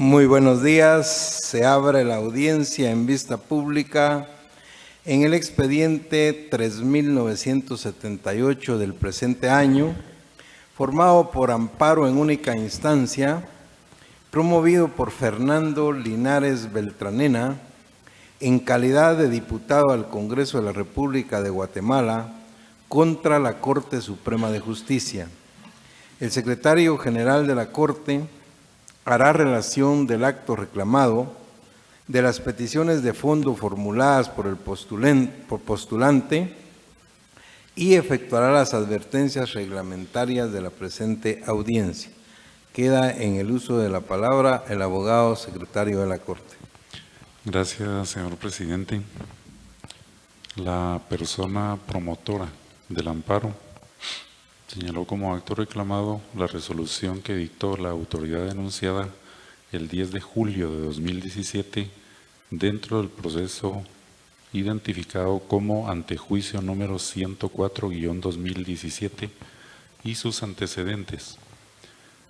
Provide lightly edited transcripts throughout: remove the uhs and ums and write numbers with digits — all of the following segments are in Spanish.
Muy buenos días. Se abre la audiencia en vista pública en el expediente 3978 del presente año, formado por amparo en única instancia, promovido por Fernando Linares Beltranena, en calidad de diputado al Congreso de la República de Guatemala, contra la Corte Suprema de Justicia. El secretario general de la Corte hará relación del acto reclamado, de las peticiones de fondo formuladas por el postulante y efectuará las advertencias reglamentarias de la presente audiencia. Queda en el uso de la palabra el abogado secretario de la Corte. Gracias, señor presidente. La persona promotora del amparo señaló como acto reclamado la resolución que dictó la autoridad denunciada el 10 de julio de 2017 dentro del proceso identificado como antejuicio número 104-2017 y sus antecedentes,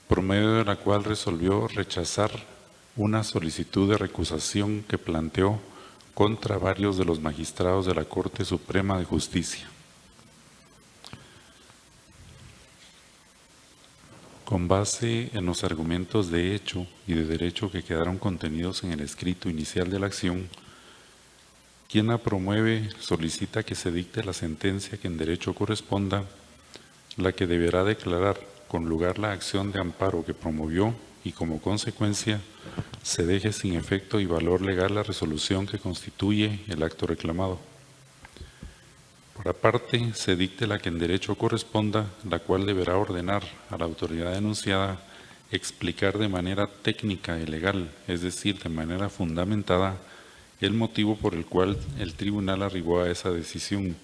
por medio de la cual resolvió rechazar una solicitud de recusación que planteó contra varios de los magistrados de la Corte Suprema de Justicia. Con base en los argumentos de hecho y de derecho que quedaron contenidos en el escrito inicial de la acción, quien la promueve solicita que se dicte la sentencia que en derecho corresponda, la que deberá declarar con lugar la acción de amparo que promovió y como consecuencia se deje sin efecto y valor legal la resolución que constituye el acto reclamado. Por aparte, se dicte la que en derecho corresponda, la cual deberá ordenar a la autoridad denunciada explicar de manera técnica y legal, es decir, de manera fundamentada, el motivo por el cual el tribunal arribó a esa decisión,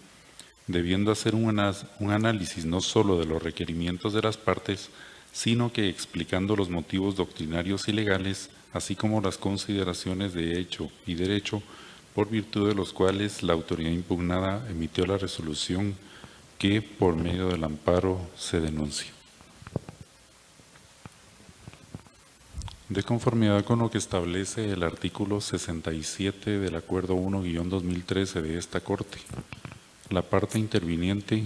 debiendo hacer un análisis no solo de los requerimientos de las partes, sino que explicando los motivos doctrinarios y legales, así como las consideraciones de hecho y derecho, por virtud de los cuales la autoridad impugnada emitió la resolución que, por medio del amparo, se denuncia. De conformidad con lo que establece el artículo 67 del Acuerdo 1-2013 de esta Corte, la parte interviniente,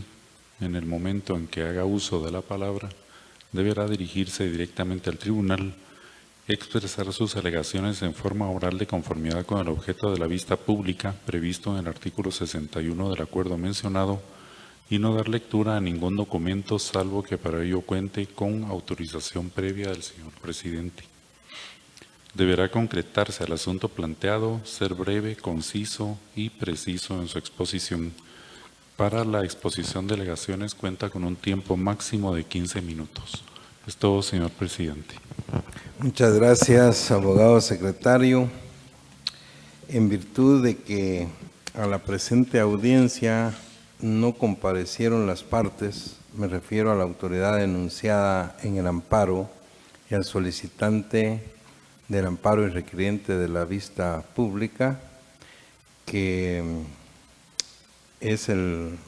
en el momento en que haga uso de la palabra, deberá dirigirse directamente al tribunal, expresar sus alegaciones en forma oral de conformidad con el objeto de la vista pública previsto en el artículo 61 del acuerdo mencionado y no dar lectura a ningún documento salvo que para ello cuente con autorización previa del señor presidente. Deberá concretarse al asunto planteado, ser breve, conciso y preciso en su exposición. Para la exposición de alegaciones cuenta con un tiempo máximo de 15 minutos. Es todo, señor presidente. Muchas gracias, abogado secretario. En virtud de que a la presente audiencia no comparecieron las partes, me refiero a la autoridad denunciada en el amparo y al solicitante del amparo y requiriente de la vista pública, que es el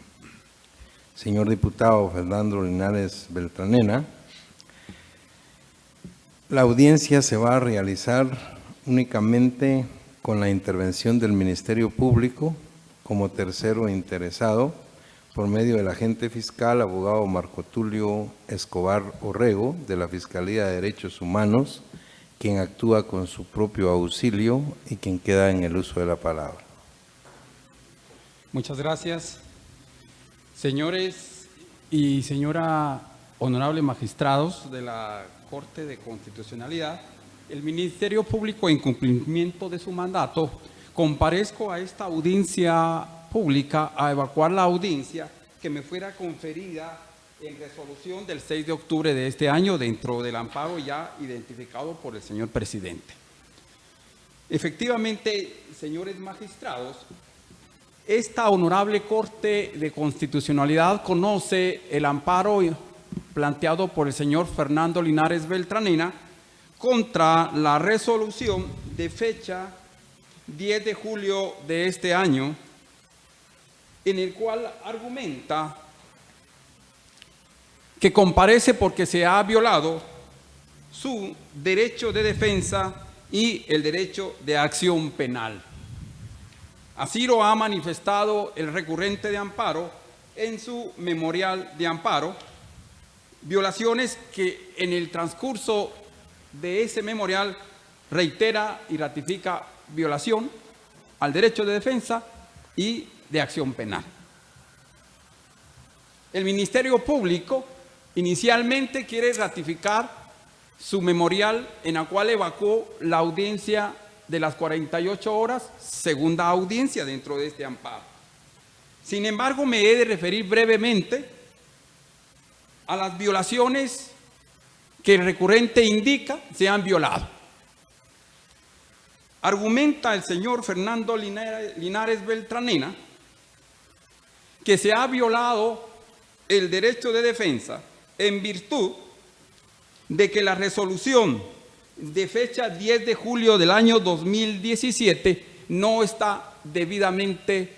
señor diputado Fernando Linares Beltranena. La audiencia se va a realizar únicamente con la intervención del Ministerio Público como tercero interesado por medio del agente fiscal, abogado Marco Tulio Escobar Orrego, de la Fiscalía de Derechos Humanos, quien actúa con su propio auxilio y quien queda en el uso de la palabra. Muchas gracias. Señores y señora honorables magistrados de la Corte de Constitucionalidad, el Ministerio Público, en cumplimiento de su mandato, comparezco a esta audiencia pública a evacuar la audiencia que me fuera conferida en resolución del 6 de octubre de este año dentro del amparo ya identificado por el señor presidente. Efectivamente, señores magistrados, esta honorable Corte de Constitucionalidad conoce el amparo planteado por el señor Fernando Linares Beltranena contra la resolución de fecha 10 de julio de este año, en el cual argumenta que comparece porque se ha violado su derecho de defensa y el derecho de acción penal. Así lo ha manifestado el recurrente de amparo en su memorial de amparo, violaciones que en el transcurso de ese memorial reitera y ratifica violación al derecho de defensa y de acción penal. El Ministerio Público inicialmente quiere ratificar su memorial en la cual evacuó la audiencia de las 48 horas, segunda audiencia dentro de este amparo. Sin embargo, me he de referir brevemente a las violaciones que el recurrente indica se han violado. Argumenta el señor Fernando Linares Beltranena que se ha violado el derecho de defensa en virtud de que la resolución de fecha 10 de julio del año 2017 no está debidamente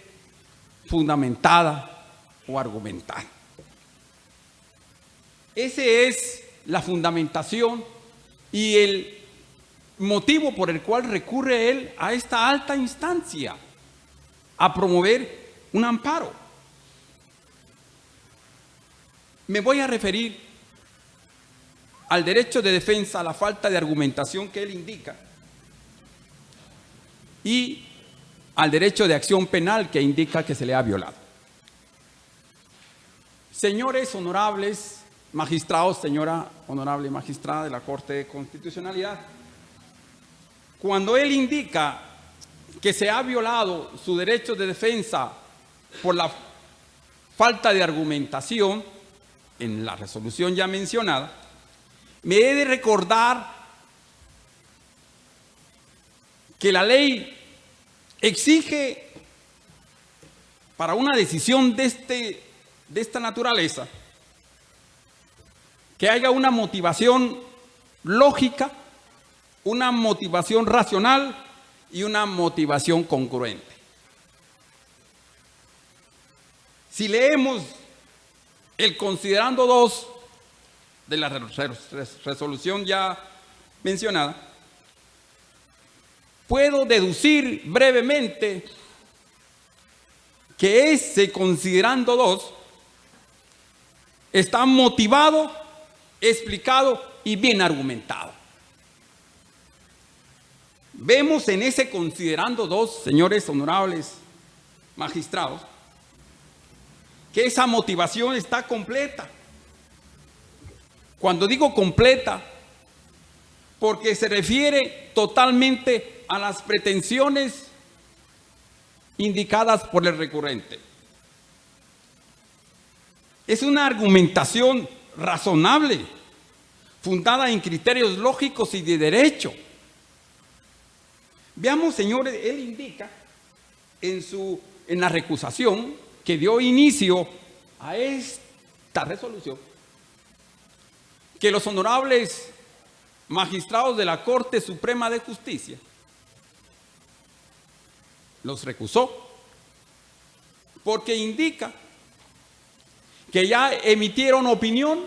fundamentada o argumentada. Esa es la fundamentación y el motivo por el cual recurre él a esta alta instancia a promover un amparo. Me voy a referir al derecho de defensa, a la falta de argumentación que él indica, y al derecho de acción penal que indica que se le ha violado. Señores honorables magistrados, señora honorable magistrada de la Corte de Constitucionalidad, cuando él indica que se ha violado su derecho de defensa por la falta de argumentación en la resolución ya mencionada, me he de recordar que la ley exige para una decisión de esta naturaleza que haya una motivación lógica, una motivación racional y una motivación congruente. Si leemos el considerando 2 de la resolución ya mencionada, puedo deducir brevemente que ese considerando 2 está motivado, explicado y bien argumentado. Vemos en ese considerando 2, señores honorables magistrados, que esa motivación está completa. Cuando digo completa, porque se refiere totalmente a las pretensiones indicadas por el recurrente. Es una argumentación razonable, fundada en criterios lógicos y de derecho. Veamos, señores, él indica en la recusación que dio inicio a esta resolución que los honorables magistrados de la Corte Suprema de Justicia los recusó porque indica que ya emitieron opinión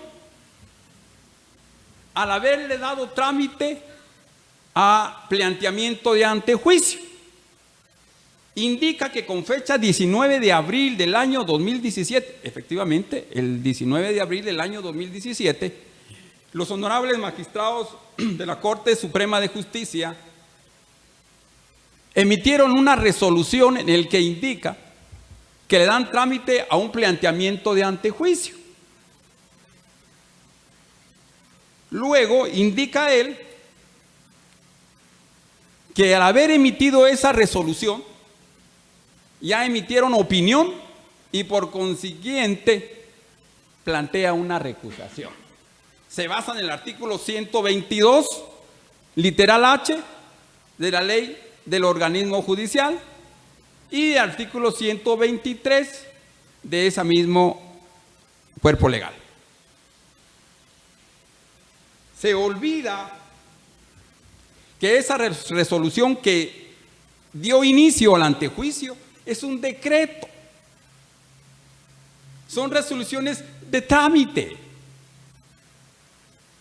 al haberle dado trámite a planteamiento de antejuicio. Indica que con fecha 19 de abril del año 2017, efectivamente, el 19 de abril del año 2017, los honorables magistrados de la Corte Suprema de Justicia emitieron una resolución en la que indica que le dan trámite a un planteamiento de antejuicio. Luego indica él que al haber emitido esa resolución, ya emitieron opinión y por consiguiente plantea una recusación. Se basa en el artículo 122, literal H, de la ley del organismo judicial y el artículo 123 de ese mismo cuerpo legal. Se olvida que esa resolución que dio inicio al antejuicio es un decreto. Son resoluciones de trámite.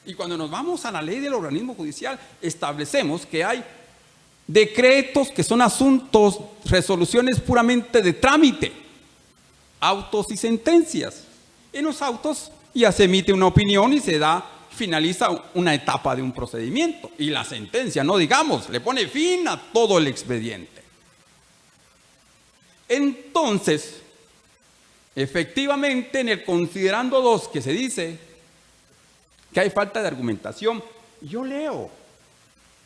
Y cuando nos vamos a la ley del organismo judicial, establecemos que hay decretos que son asuntos, resoluciones puramente de trámite, autos y sentencias. En los autos ya se emite una opinión y finaliza una etapa de un procedimiento. Y la sentencia, no digamos, le pone fin a todo el expediente. Entonces, efectivamente, en el considerando 2 que se dice que hay falta de argumentación, yo leo,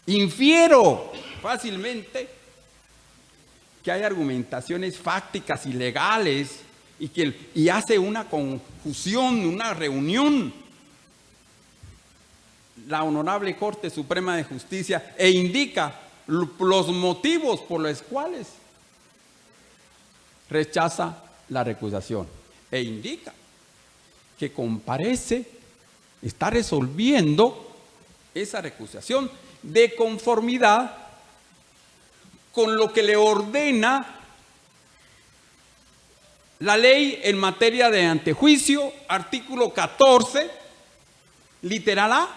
infiero fácilmente que hay argumentaciones fácticas y legales y hace una confusión, una reunión la Honorable Corte Suprema de Justicia e indica los motivos por los cuales rechaza la recusación e indica que comparece, está resolviendo esa recusación de conformidad con lo que le ordena la ley en materia de antejuicio, artículo 14, literal A,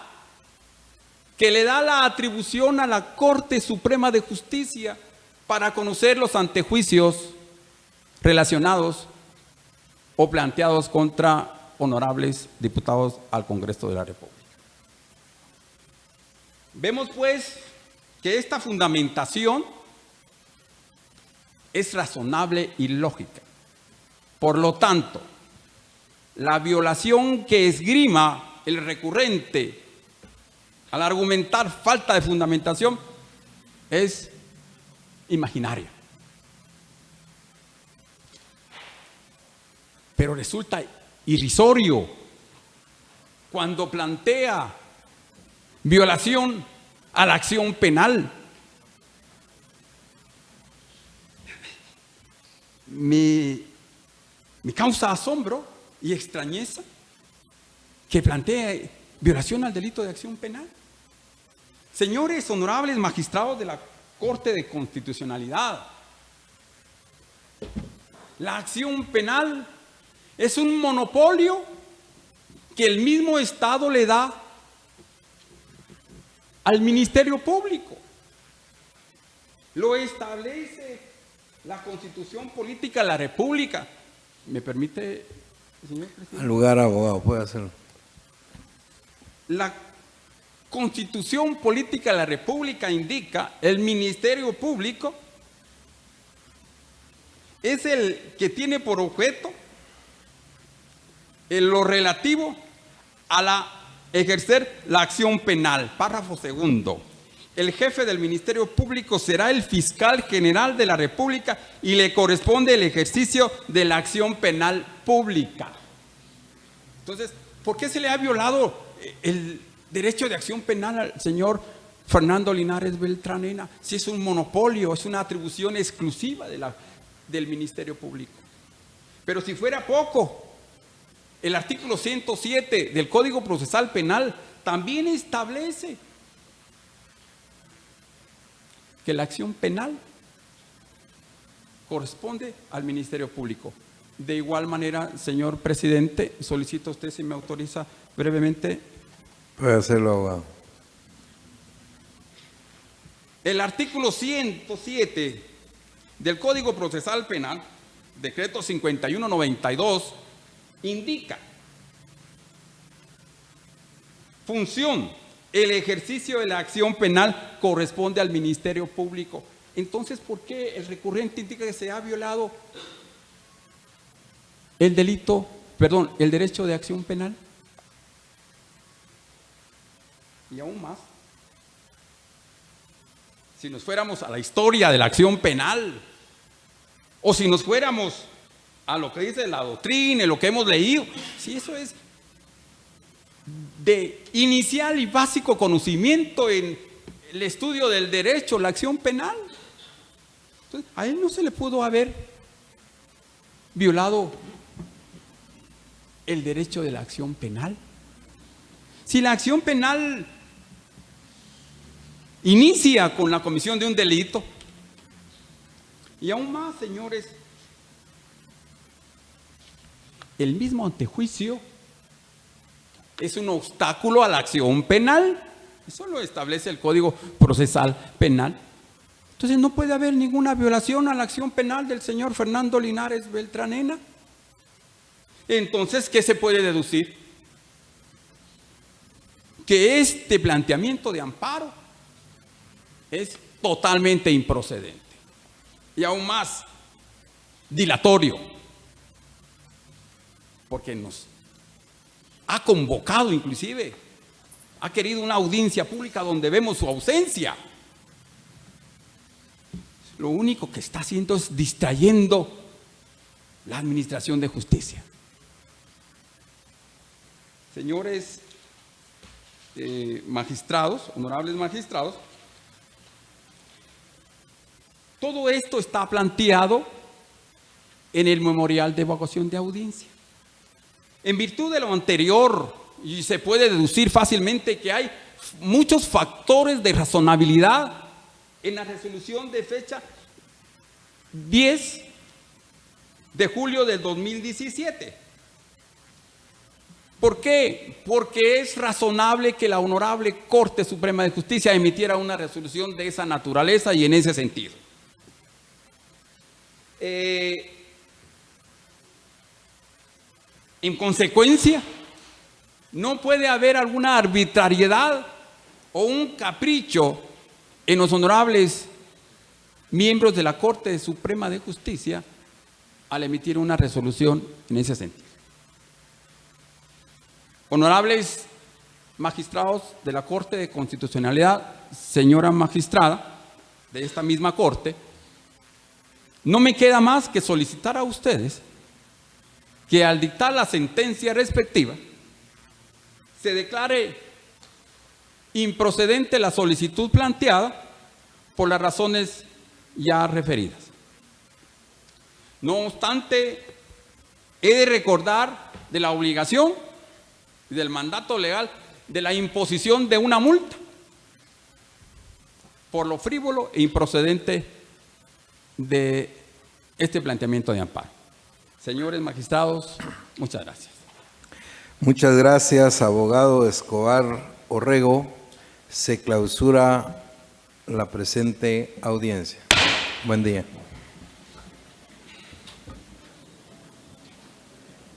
que le da la atribución a la Corte Suprema de Justicia para conocer los antejuicios relacionados o planteados contra honorables diputados al Congreso de la República. Vemos pues que esta fundamentación es razonable y lógica. Por lo tanto, la violación que esgrima el recurrente al argumentar falta de fundamentación es imaginaria. Pero resulta irrisorio cuando plantea violación a la acción penal. Me causa asombro y extrañeza que plantee violación al delito de acción penal. Señores honorables magistrados de la Corte de Constitucionalidad, la acción penal es un monopolio que el mismo Estado le da al Ministerio Público. Lo establece la Constitución Política de la República. ¿Me permite, señor presidente? Al lugar, abogado, puede hacerlo. La Constitución Política de la República indica el Ministerio Público es el que tiene por objeto en lo relativo a ejercer la acción penal. Párrafo 2. El jefe del Ministerio Público será el fiscal general de la República y le corresponde el ejercicio de la acción penal pública. Entonces, ¿por qué se le ha violado el derecho de acción penal al señor Fernando Linares Beltranena si es un monopolio, es una atribución exclusiva del Ministerio Público? Pero si fuera poco, el artículo 107 del Código Procesal Penal también establece que la acción penal corresponde al Ministerio Público. De igual manera, señor presidente, solicito a usted si me autoriza brevemente. Puede hacerlo, abogado. El artículo 107 del Código Procesal Penal, decreto 5192, indica función: el ejercicio de la acción penal corresponde al Ministerio Público. Entonces, ¿por qué el recurrente indica que se ha violado el derecho de acción penal? Y aún más, si nos fuéramos a la historia de la acción penal, o si nos fuéramos a lo que dice la doctrina, lo que hemos leído, si eso es de inicial y básico conocimiento en el estudio del derecho, la acción penal. Entonces, a él no se le pudo haber violado el derecho de la acción penal. Si la acción penal inicia con la comisión de un delito, y aún más, señores, el mismo antejuicio es un obstáculo a la acción penal. Eso lo establece el Código Procesal Penal. Entonces no puede haber ninguna violación a la acción penal del señor Fernando Linares Beltranena. Entonces, ¿qué se puede deducir? Que este planteamiento de amparo es totalmente improcedente y aún más dilatorio, porque nos ha convocado, inclusive ha querido una audiencia pública donde vemos su ausencia. Lo único que está haciendo es distrayendo la administración de justicia. Señores magistrados, honorables magistrados, todo esto está planteado en el memorial de evacuación de audiencia. En virtud de lo anterior, y se puede deducir fácilmente que hay muchos factores de razonabilidad en la resolución de fecha 10 de julio del 2017. ¿Por qué? Porque es razonable que la Honorable Corte Suprema de Justicia emitiera una resolución de esa naturaleza y en ese sentido. En consecuencia, no puede haber alguna arbitrariedad o un capricho en los honorables miembros de la Corte Suprema de Justicia al emitir una resolución en ese sentido. Honorables magistrados de la Corte de Constitucionalidad, señora magistrada de esta misma Corte, no me queda más que solicitar a ustedes que al dictar la sentencia respectiva se declare improcedente la solicitud planteada por las razones ya referidas. No obstante, he de recordar de la obligación y del mandato legal de la imposición de una multa por lo frívolo e improcedente de este planteamiento de amparo. Señores magistrados, muchas gracias. Muchas gracias, abogado Escobar Orrego. Se clausura la presente audiencia. Buen día.